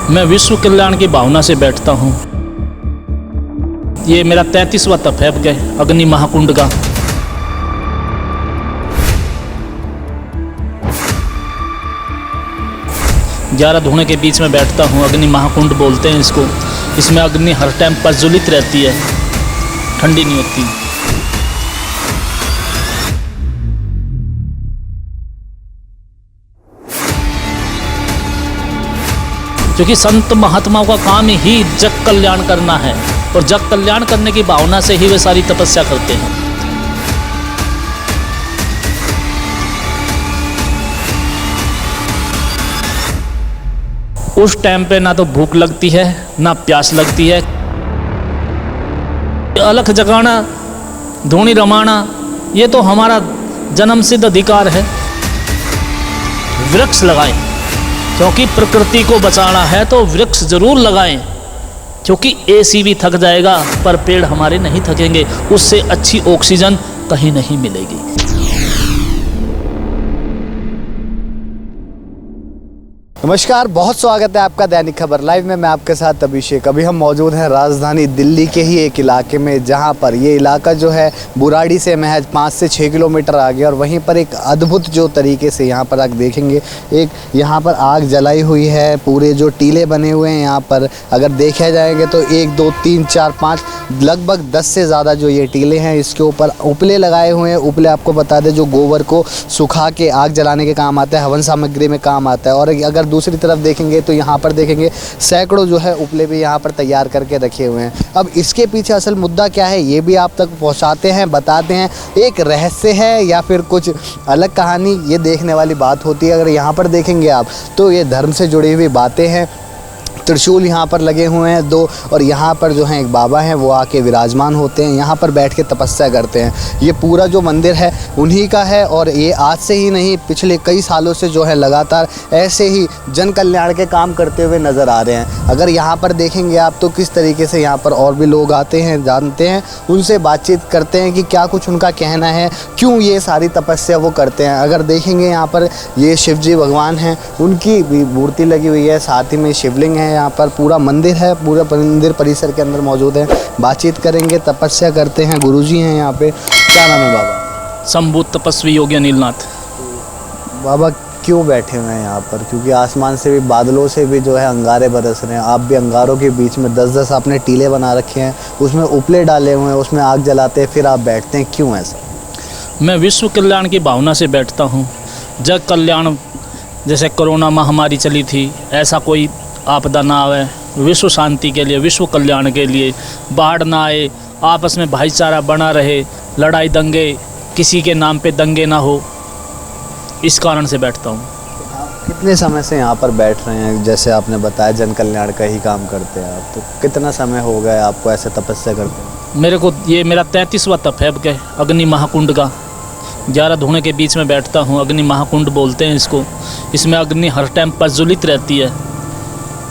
मैं विश्व कल्याण की भावना से बैठता हूँ। ये मेरा 33वां तप है अग्नि महाकुंड का। ग्यारह धुएं के बीच में बैठता हूँ। अग्नि महाकुंड बोलते हैं इसको। इसमें अग्नि हर टाइम प्रज्वलित रहती है, ठंडी नहीं होती। क्योंकि संत महात्माओं का काम ही जग कल्याण करना है, और जग कल्याण करने की भावना से ही वे सारी तपस्या करते हैं। उस टाइम पे ना तो भूख लगती है ना प्यास लगती है। अलख जगाना, धूनी रमाना, ये तो हमारा जन्मसिद्ध अधिकार है। वृक्ष लगाएं, क्योंकि प्रकृति को बचाना है तो वृक्ष जरूर लगाएं। क्योंकि एसी भी थक जाएगा पर पेड़ हमारे नहीं थकेंगे। उससे अच्छी ऑक्सीजन कहीं नहीं मिलेगी। नमस्कार, बहुत स्वागत है आपका दैनिक खबर लाइव में। मैं आपके साथ अभिषेक। अभी हम मौजूद हैं राजधानी दिल्ली के ही एक इलाके में, जहां पर ये इलाका जो है बुराड़ी से महज 5 से 6 किलोमीटर आगे। और वहीं पर एक अद्भुत जो तरीके से यहाँ पर आप देखेंगे, एक यहाँ पर आग जलाई हुई है। पूरे जो टीले बने हुए हैं यहाँ पर अगर देखे जाएंगे तो 1 2 3 4 5 लगभग 10 से ज़्यादा जो ये टीले हैं, इसके ऊपर उपले लगाए हुए हैं। उपले आपको बता दें जो गोबर को सुखा के आग जलाने के काम आता है, हवन सामग्री में काम आता है। और अगर दूसरी तरफ देखेंगे तो यहाँ पर देखेंगे सैकड़ों जो है उपले भी यहाँ पर तैयार करके रखे हुए हैं। अब इसके पीछे असल मुद्दा क्या है ये भी आप तक पहुँचाते हैं, बताते हैं। एक रहस्य है या फिर कुछ अलग कहानी, ये देखने वाली बात होती है। अगर यहाँ पर देखेंगे आप तो ये धर्म से जुड़ी हुई बातें हैं। त्रिशूल यहाँ पर लगे हुए हैं 2, और यहाँ पर जो है एक बाबा हैं वो आके विराजमान होते हैं। यहाँ पर बैठ के तपस्या करते हैं। ये पूरा जो मंदिर है उन्हीं का है, और ये आज से ही नहीं, पिछले कई सालों से जो है लगातार ऐसे ही जन कल्याण के काम करते हुए नज़र आ रहे हैं। अगर यहाँ पर देखेंगे आप तो किस तरीके से यहाँ पर और भी लोग आते हैं, जानते हैं, उनसे बातचीत करते हैं कि क्या कुछ उनका कहना है, क्यों ये सारी तपस्या वो करते हैं। अगर देखेंगे यहाँ पर ये शिव जी भगवान हैं, उनकी भी मूर्ति लगी हुई है, साथ ही में शिवलिंग है। यहाँ पर पूरा मंदिर है, पूरा मंदिर परिसर के अंदर मौजूद है। बातचीत करेंगे, तपस्या करते हैं। गुरुजी हैं यहाँ पे। क्या नाम है बाबा? संभूत तपस्वी योगी अनिलनाथ। बाबा क्यों बैठे हुए हैं यहाँ पर? क्योंकि आसमान से भी, बादलों से भी जो है अंगारे बरस रहे हैं। आप भी अंगारों के बीच में 10-10 आपने टीले बना रखे हैं, उसमें उपले डाले हुए हैं, उसमें आग जलाते हैं, फिर आप बैठते हैं, क्यों ऐसा? मैं विश्व कल्याण की भावना से बैठता हूँ। जग कल्याण, जैसे कोरोना महामारी चली थी, ऐसा कोई आपदा ना आए, विश्व शांति के लिए, विश्व कल्याण के लिए, बाढ़ ना आए, आपस में भाईचारा बना रहे, लड़ाई दंगे, किसी के नाम पे दंगे ना हो, इस कारण से बैठता हूँ। कितने समय से यहाँ पर बैठ रहे हैं? जैसे आपने बताया जन कल्याण का ही काम करते हैं आप, तो कितना समय हो गया आपको ऐसे तपस्या करते हैं? मेरे को ये मेरा 33वां तप है अग्नि महाकुंड का। 11 धुएं के बीच में बैठता हूँ। अग्नि महाकुंड बोलते हैं इसको। इसमें अग्नि हर टाइम प्रज्वलित रहती है,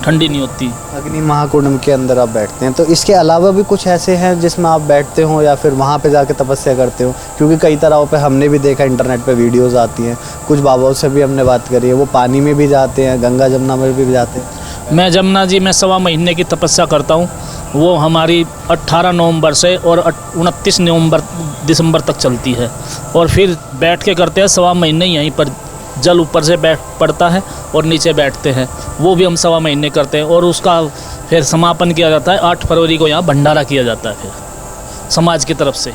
ठंडी नहीं होती। अग्नि महाकुंड के अंदर आप बैठते हैं, तो इसके अलावा भी कुछ ऐसे हैं जिसमें आप बैठते हो या फिर वहाँ पे जाके तपस्या करते हो? क्योंकि कई तरहों पे हमने भी देखा, इंटरनेट पे वीडियोस आती हैं, कुछ बाबाओं से भी हमने बात करी है, वो पानी में भी जाते हैं, गंगा जमुना में भी जाते हैं। मैं जमुना जी में 1.25 महीने की तपस्या करता हूँ। वो हमारी 18 नवंबर से और 29 दिसंबर तक चलती है। और फिर बैठ के करते हैं 1.25 महीने। यहीं पर जल ऊपर से बैठ पड़ता है और नीचे बैठते हैं, वो भी हम 1.25 महीने करते हैं। और उसका फिर समापन किया जाता है 8 फरवरी को। यहाँ भंडारा किया जाता है फिर समाज की तरफ से।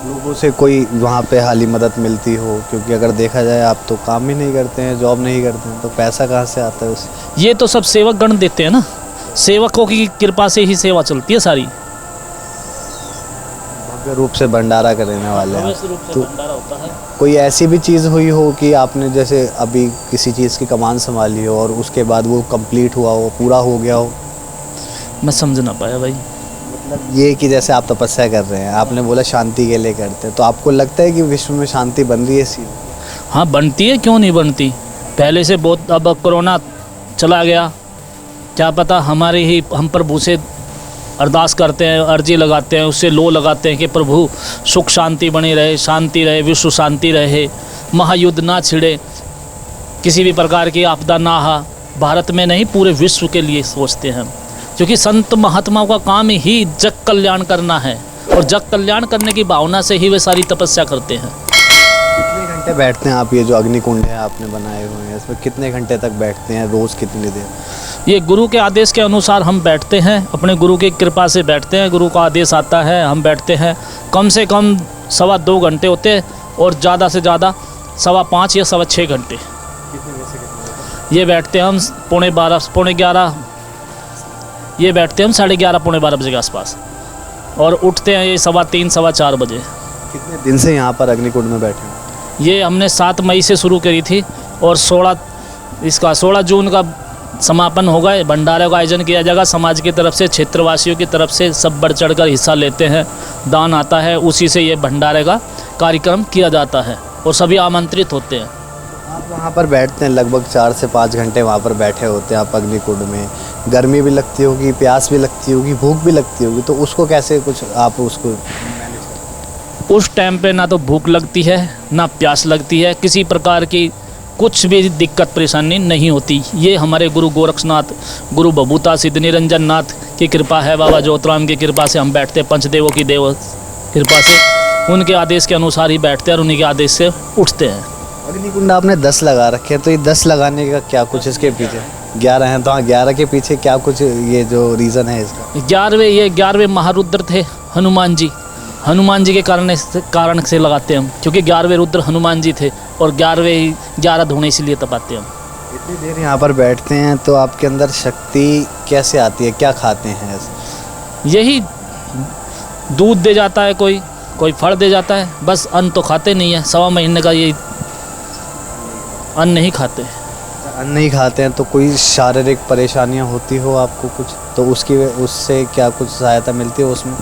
लोगों से कोई वहाँ पे हाली मदद मिलती हो? क्योंकि अगर देखा जाए आप तो काम ही नहीं करते हैं, जॉब नहीं करते हैं, तो पैसा कहाँ से आता है उससे? ये तो सब सेवक गण देते हैं ना, सेवकों की कृपा से ही सेवा चलती है सारी। भव्य रूप से भंडारा करने वाले हैं, तो भंडारा होता है। कोई ऐसी भी चीज़ हुई हो कि आपने जैसे अभी किसी चीज़ की कमान संभाली हो और उसके बाद वो कंप्लीट हुआ हो, पूरा हो गया हो? मैं समझ ना पाया भाई। मतलब ये कि जैसे आप तपस्या कर रहे हैं, आपने बोला शांति के लिए करते हैं, तो आपको लगता है कि विश्व में शांति बन रही है इसी? हाँ बनती है, क्यों नहीं बनती। पहले से बहुत, अब कोरोना चला गया, क्या पता हमारे ही, हम प्रभु से अरदास करते हैं, अर्जी लगाते हैं, उससे लो लगाते हैं कि प्रभु सुख शांति बनी रहे, शांति रहे, विश्व शांति रहे, महायुद्ध ना छिड़े, किसी भी प्रकार की आपदा ना भारत में नहीं पूरे विश्व के लिए सोचते हैं, क्योंकि संत महात्माओं का काम ही जग कल्याण करना है और जग कल्याण करने की भावना से ही वे सारी तपस्या करते हैं। कितने घंटे बैठते हैं आप? ये जो अग्निकुंड है आपने बनाए हुए हैं, इसमें कितने घंटे तक बैठते हैं? रोज़ कितनी देर? ये गुरु के आदेश के अनुसार हम बैठते हैं, अपने गुरु की कृपा से बैठते हैं। गुरु का आदेश आता है, हम बैठते हैं। कम से कम 2.25 घंटे होते हैं और ज़्यादा से ज़्यादा 5.25 या 6.25 घंटे ये बैठते हैं हम। 11:30 पौने 11 ये बैठते हैं हम, 11:30 पौने 12 बजे के आसपास, और उठते हैं ये 3:15 4 बजे। कितने दिन से यहाँ पर अग्निकुंड में बैठे हैं? ये हमने 7 मई से शुरू करी थी और 16 जून का समापन होगा। भंडारे का आयोजन किया जाएगा समाज की तरफ से, क्षेत्रवासियों की तरफ से सब बढ़ चढ़ कर हिस्सा लेते हैं, दान आता है, उसी से ये भंडारे का कार्यक्रम किया जाता है और सभी आमंत्रित होते हैं। आप वहाँ पर बैठते हैं, लगभग 4 से 5 घंटे वहाँ पर बैठे होते हैं आप अग्निकुंड में। गर्मी भी लगती होगी, प्यास भी लगती होगी, भूख भी लगती होगी, तो उसको कैसे कुछ आप उसको? उस टाइम पे ना तो भूख लगती है ना प्यास लगती है, किसी प्रकार की कुछ भी दिक्कत परेशानी नहीं होती। ये हमारे गुरु गोरक्षनाथ, गुरु बबूता सिद्ध निरंजन नाथ की कृपा है, बाबा ज्योतिराम की कृपा से हम बैठते हैं, पंचदेवों की देव कृपा से, उनके आदेश के अनुसार ही बैठते हैं और उन्हीं के आदेश से उठते हैं। अग्निकुंड आपने 10 लगा रखे हैं, तो ये 10 लगाने का क्या कुछ इसके पीछे? 11 हैं तो हाँ, 11 के पीछे क्या कुछ ये जो रीज़न है इसका? 11वें महारुद्र थे हनुमान जी के कारण से लगाते हैं हम, क्योंकि 11वें रुद्र हनुमान जी थे और 11 धुने इसलिए तपाते हैं हम। इतनी देर यहाँ पर बैठते हैं तो आपके अंदर शक्ति कैसे आती है? क्या खाते हैं? यही दूध दे जाता है, कोई फल दे जाता है, बस अन्न तो खाते नहीं है। 1.25 महीने का ये अन्न नहीं खाते। अन्न नहीं खाते हैं तो कोई शारीरिक परेशानियाँ होती हो आपको कुछ, तो उससे क्या कुछ सहायता मिलती है उसमें?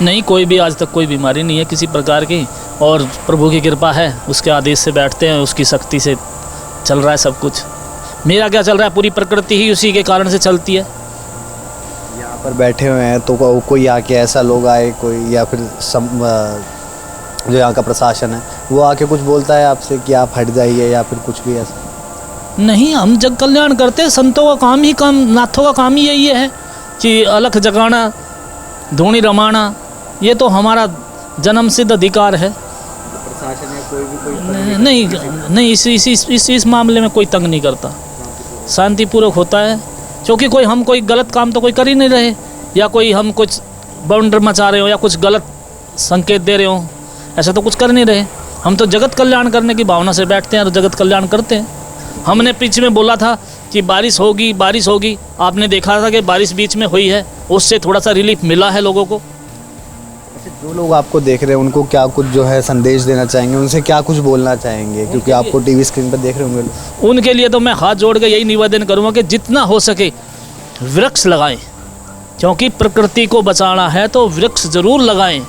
नहीं, कोई भी आज तक कोई बीमारी नहीं है किसी प्रकार की, और प्रभु की कृपा है, उसके आदेश से बैठते हैं, उसकी शक्ति से चल रहा है सब कुछ। मेरा क्या चल रहा है, पूरी प्रकृति ही उसी के कारण से चलती है। यहाँ पर बैठे हुए हैं तो कोई आके ऐसा लोग आए कोई, या फिर जो यहाँ का प्रशासन है वो आके कुछ बोलता है आपसे कि आप हट जाइए, या फिर कुछ भी ऐसा? नहीं, हम जग कल्याण करते हैं। संतों का काम नाथों का काम ही यही है कि अलख जगाना, धूनी रमाना, ये तो हमारा जन्म सिद्ध अधिकार है। प्रशासन है कोई नहीं, इस मामले में कोई तंग नहीं करता, शांतिपूर्वक होता है, क्योंकि हम कोई गलत काम तो कोई कर ही नहीं रहे, या कोई हम कुछ बाउंडर मचा रहे हो या कुछ गलत संकेत दे रहे हो, ऐसा तो कुछ कर नहीं रहे। हम तो जगत कल्याण करने की भावना से बैठते हैं और जगत कल्याण करते हैं। हमने पीछे में बोला था कि बारिश होगी, आपने देखा था कि बारिश बीच में हुई है, उससे थोड़ा सा रिलीफ मिला है लोगों को। जो लोग आपको देख रहे हैं उनको क्या कुछ जो है संदेश देना चाहेंगे, उनसे क्या कुछ बोलना चाहेंगे, क्योंकि आपको टीवी स्क्रीन पर देख रहे होंगे लोग? उनके लिए तो मैं हाथ जोड़ के यही निवेदन करूँगा कि जितना हो सके वृक्ष लगाएं, क्योंकि प्रकृति को बचाना है तो वृक्ष ज़रूर लगाएं,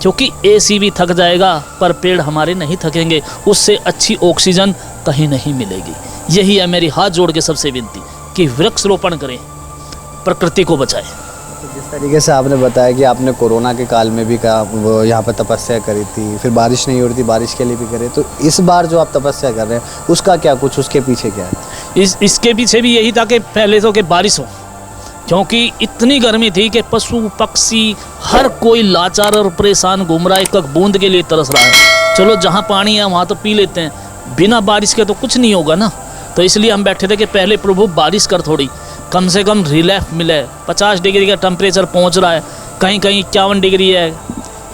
क्योंकि एसी भी थक जाएगा पर पेड़ हमारे नहीं थकेंगे, उससे अच्छी ऑक्सीजन कहीं नहीं मिलेगी। यही है मेरी हाथ जोड़ के सबसे विनती कि वृक्ष रोपण करें, प्रकृति को बचाएं। तो जिस तरीके से आपने बताया कि आपने कोरोना के काल में भी वो यहाँ पर तपस्या करी थी, फिर बारिश नहीं हो रही थी, बारिश के लिए भी करे, तो इस बार जो आप तपस्या कर रहे हैं उसका क्या कुछ, उसके पीछे क्या है? इसके पीछे भी यही था कि पहले तो कि बारिश हो, क्योंकि इतनी गर्मी थी कि पशु पक्षी हर कोई लाचार और परेशान घूम रहा है, एक बूंद के लिए तरस रहा है। चलो जहाँ पानी है वहाँ तो पी लेते हैं, बिना बारिश के तो कुछ नहीं होगा ना। तो इसलिए हम बैठे थे कि पहले प्रभु बारिश कर, थोड़ी कम से कम रिलीफ मिले। 50 डिग्री का टेम्परेचर पहुँच रहा है, कहीं 51 डिग्री है,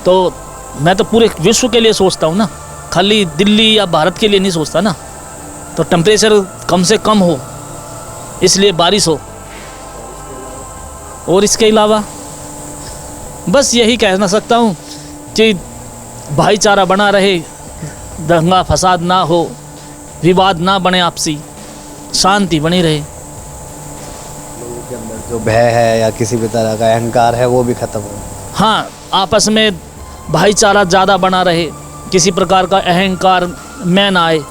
तो मैं तो पूरे विश्व के लिए सोचता हूँ ना, खाली दिल्ली या भारत के लिए नहीं सोचता ना। तो टेम्परेचर कम से कम हो, इसलिए बारिश हो। और इसके अलावा बस यही कहना सकता हूँ कि भाईचारा बना रहे, दंगा फसाद ना हो, विवाद ना बने, आपसी शांति बनी रहे। लोगों के अंदर जो भय है या किसी भी तरह का अहंकार है वो भी खत्म हो। हाँ, आपस में भाईचारा ज़्यादा बना रहे, किसी प्रकार का अहंकार में ना आए।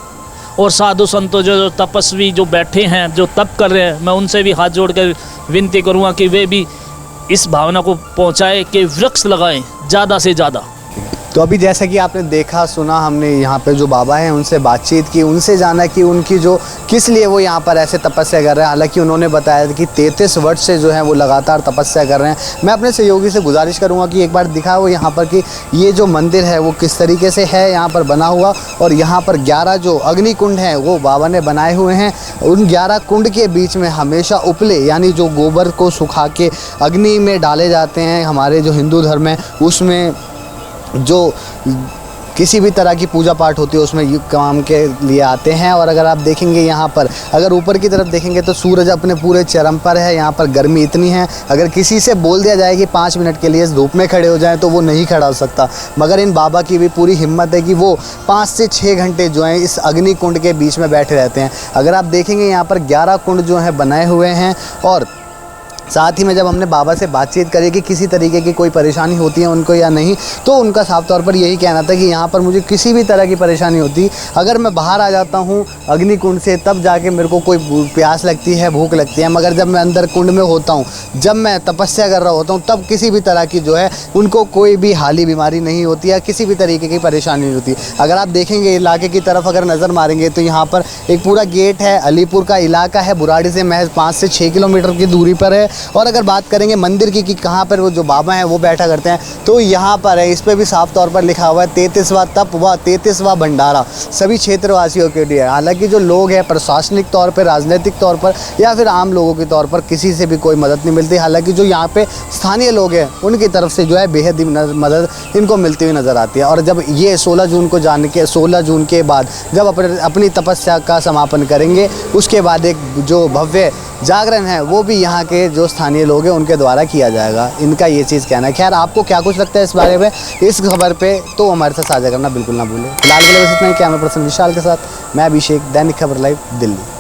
और साधु संतों जो तपस्वी जो बैठे हैं, जो तप कर रहे हैं, मैं उनसे भी हाथ जोड़कर विनती करूँगा कि वे भी इस भावना को पहुँचाए कि वृक्ष लगाएं ज़्यादा से ज़्यादा। तो अभी जैसा कि आपने देखा सुना, हमने यहाँ पे जो बाबा हैं उनसे बातचीत की, उनसे जाना कि उनकी जो किस लिए वो यहाँ पर ऐसे तपस्या कर रहे हैं। हालांकि उन्होंने बताया कि 33 वर्ष से जो है वो लगातार तपस्या कर रहे हैं। मैं अपने सहयोगी से गुजारिश करूँगा कि एक बार दिखाओ यहाँ पर कि ये जो मंदिर है वो किस तरीके से है यहाँ पर बना हुआ, और यहाँ पर 11 जो अग्नि कुंड हैं वो बाबा ने बनाए हुए हैं। उन 11 कुंड के बीच में हमेशा उपले यानी जो गोबर को सुखा के अग्नि में डाले जाते हैं, हमारे जो हिंदू धर्म है उसमें जो किसी भी तरह की पूजा पाठ होती है उसमें काम के लिए आते हैं। और अगर आप देखेंगे यहाँ पर, अगर ऊपर की तरफ देखेंगे तो सूरज अपने पूरे चरम पर है। यहाँ पर गर्मी इतनी है, अगर किसी से बोल दिया जाए कि 5 मिनट के लिए इस धूप में खड़े हो जाएं तो वो नहीं खड़ा हो सकता। मगर इन बाबा की भी पूरी हिम्मत है कि वो 5 से 6 घंटे जो हैं इस अग्नि कुंड के बीच में बैठे रहते हैं। अगर आप देखेंगे यहाँ पर 11 कुंड जो हैं बनाए हुए हैं। और साथ ही में जब हमने बाबा से बातचीत करी कि किसी तरीके की कोई परेशानी होती है उनको या नहीं, तो उनका साफ तौर पर यही कहना था कि यहाँ पर मुझे किसी भी तरह की परेशानी होती, अगर मैं बाहर आ जाता हूँ अग्नि कुंड से तब जाके मेरे को कोई प्यास लगती है, भूख लगती है, मगर जब मैं अंदर कुंड में होता हूँ, जब मैं तपस्या कर रहा होता हूँ, तब किसी भी तरह की जो है उनको कोई भी हाली बीमारी नहीं होती है, किसी भी तरीके की परेशानी नहीं होती। अगर आप देखेंगे इलाके की तरफ अगर नज़र मारेंगे तो यहाँ पर एक पूरा गेट है, अलीपुर का इलाका है, बुराड़ी से महज 5 से 6 किलोमीटर की दूरी पर है। और अगर बात करेंगे मंदिर की कि कहाँ पर वो जो बाबा हैं वो बैठा करते हैं, तो यहाँ पर है, इस पर भी साफ तौर पर लिखा हुआ है 33वां तप व 33वां भंडारा सभी क्षेत्रवासियों के लिए। हालांकि जो लोग हैं प्रशासनिक तौर पर, राजनीतिक तौर पर या फिर आम लोगों के तौर पर किसी से भी कोई मदद नहीं मिलती। हालांकि जो यहाँ पे स्थानीय लोग हैं उनकी तरफ से जो है बेहद ही मदद इनको मिलती हुई नज़र आती है। और जब ये 16 जून के बाद जब अपनी तपस्या का समापन करेंगे, उसके बाद एक जो भव्य जागरण है वो भी यहाँ के जो स्थानीय लोग हैं उनके द्वारा किया जाएगा, इनका ये चीज़ कहना है। खैर आपको क्या कुछ लगता है इस बारे में, इस खबर पे तो हमारे साथ साझा करना बिल्कुल ना भूलें। फिलहाल के लिए बस इतना ही। कैमरा पर्सन विशाल के साथ मैं अभिषेक, दैनिक खबर लाइव, दिल्ली।